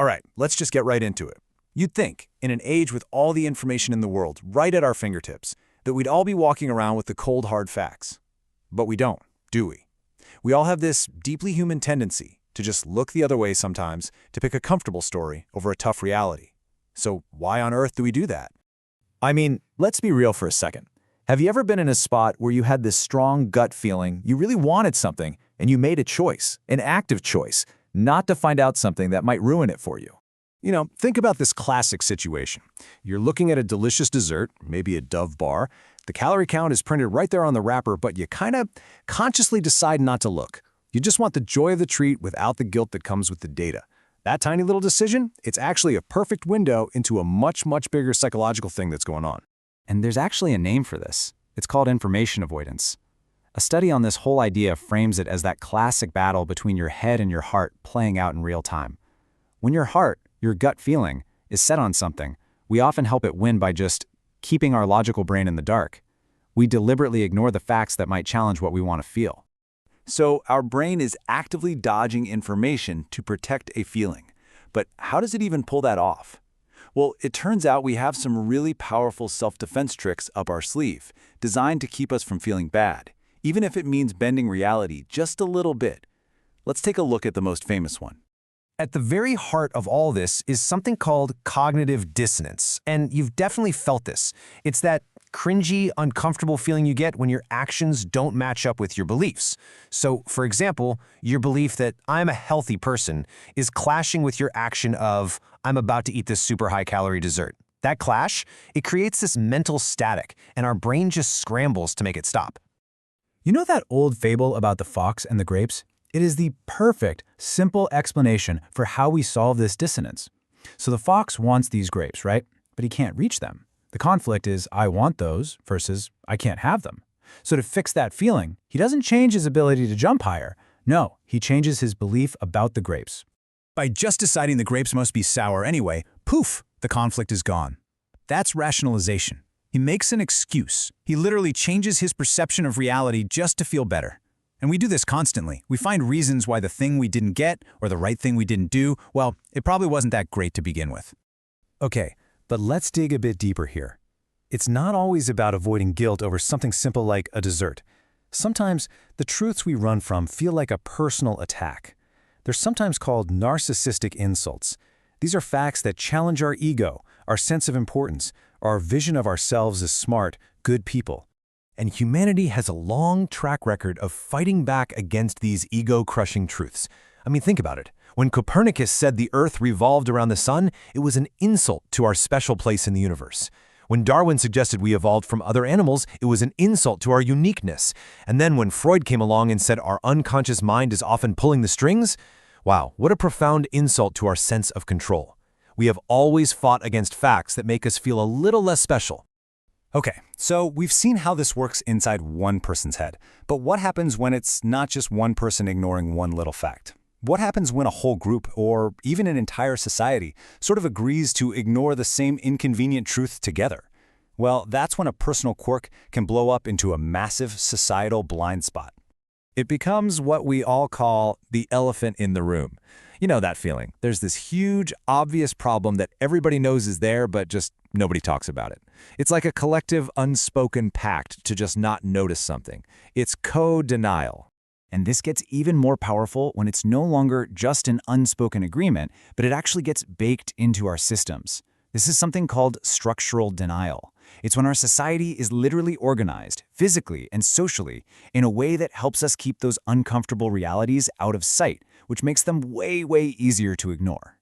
All right, let's just get right into it. You'd think, in an age with all the information in the world right at our fingertips, that we'd all be walking around with the cold, hard facts. But we don't, do we? We all have this deeply human tendency to just look the other way sometimes to pick a comfortable story over a tough reality. So why on earth do we do that? I mean, let's be real for a second. Have you ever been in a spot where you had this strong gut feeling, you really wanted something, and you made a choice, an active choice, not to find out something that might ruin it for you? You know, think about this classic situation. You're looking at a delicious dessert, maybe a Dove bar. The calorie count is printed right there on the wrapper, but you kind of consciously decide not to look. You just want the joy of the treat without the guilt that comes with the data. That tiny little decision, it's actually a perfect window into a much, much bigger psychological thing that's going on. And there's actually a name for this. It's called information avoidance. A study on this whole idea frames it as that classic battle between your head and your heart playing out in real time. When your heart, your gut feeling, is set on something, we often help it win by just keeping our logical brain in the dark. We deliberately ignore the facts that might challenge what we want to feel. So our brain is actively dodging information to protect a feeling. But how does it even pull that off? Well, it turns out we have some really powerful self-defense tricks up our sleeve, designed to keep us from feeling bad, even if it means bending reality just a little bit. Let's take a look at the most famous one. At the very heart of all this is something called cognitive dissonance, and you've definitely felt this. It's that cringy, uncomfortable feeling you get when your actions don't match up with your beliefs. So, for example, your belief that I'm a healthy person is clashing with your action of I'm about to eat this super high-calorie dessert. That clash, it creates this mental static, and our brain just scrambles to make it stop. You know that old fable about the fox and the grapes? It is the perfect, simple explanation for how we solve this dissonance. So the fox wants these grapes, right? But he can't reach them. The conflict is, I want those versus I can't have them. So to fix that feeling, he doesn't change his ability to jump higher. No, he changes his belief about the grapes. By just deciding the grapes must be sour anyway, poof, the conflict is gone. That's rationalization. He makes an excuse. He literally changes his perception of reality just to feel better. And we do this constantly. We find reasons why the thing we didn't get or the right thing we didn't do, well, it probably wasn't that great to begin with. Okay, but let's dig a bit deeper here. It's not always about avoiding guilt over something simple like a dessert. Sometimes the truths we run from feel like a personal attack. They're sometimes called narcissistic insults. These are facts that challenge our ego, our sense of importance, or our vision of ourselves as smart, good people. And humanity has a long track record of fighting back against these ego-crushing truths. I mean, think about it. When Copernicus said the Earth revolved around the sun, it was an insult to our special place in the universe. When Darwin suggested we evolved from other animals, it was an insult to our uniqueness. And then when Freud came along and said our unconscious mind is often pulling the strings, wow, what a profound insult to our sense of control. We have always fought against facts that make us feel a little less special. Okay, so we've seen how this works inside one person's head. But what happens when it's not just one person ignoring one little fact? What happens when a whole group, or even an entire society, sort of agrees to ignore the same inconvenient truth together? Well, that's when a personal quirk can blow up into a massive societal blind spot. It becomes what we all call the elephant in the room. You know that feeling. There's this huge, obvious problem that everybody knows is there, but just nobody talks about it. It's like a collective, unspoken pact to just not notice something. It's co-denial. And this gets even more powerful when it's no longer just an unspoken agreement, but it actually gets baked into our systems. This is something called structural denial. It's when our society is literally organized, physically and socially, in a way that helps us keep those uncomfortable realities out of sight, which makes them way, way easier to ignore.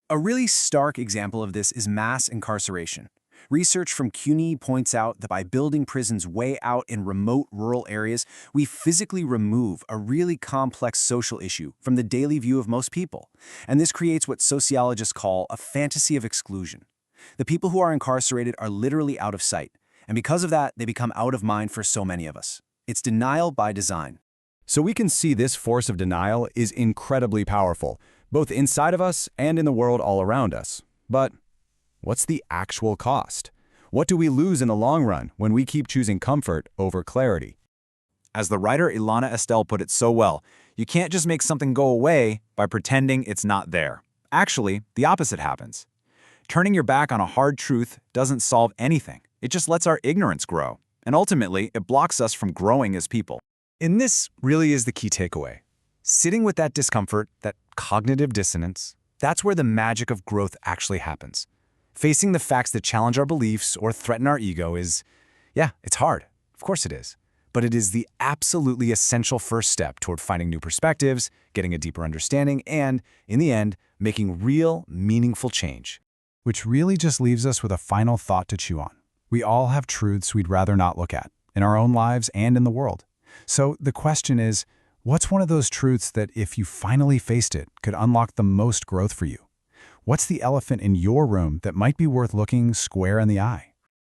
A really stark example of this is mass incarceration. Research from CUNY points out that by building prisons way out in remote rural areas, we physically remove a really complex social issue from the daily view of most people. And this creates what sociologists call a fantasy of exclusion. The people who are incarcerated are literally out of sight, and because of that, they become out of mind for so many of us. It's denial by design. So we can see this force of denial is incredibly powerful, both inside of us and in the world all around us. But what's the actual cost? What do we lose in the long run when we keep choosing comfort over clarity? As the writer Ilana Estelle put it so well, you can't just make something go away by pretending it's not there. Actually, the opposite happens. Turning your back on a hard truth doesn't solve anything. It just lets our ignorance grow, and ultimately, it blocks us from growing as people. And this really is the key takeaway. Sitting with that discomfort, that cognitive dissonance, that's where the magic of growth actually happens. Facing the facts that challenge our beliefs or threaten our ego is, yeah, it's hard. Of course it is. But it is the absolutely essential first step toward finding new perspectives, getting a deeper understanding, and, in the end, making real, meaningful change. Which really just leaves us with a final thought to chew on. We all have truths we'd rather not look at, in our own lives and in the world. So the question is, what's one of those truths that, if you finally faced it, could unlock the most growth for you? What's the elephant in your room that might be worth looking square in the eye?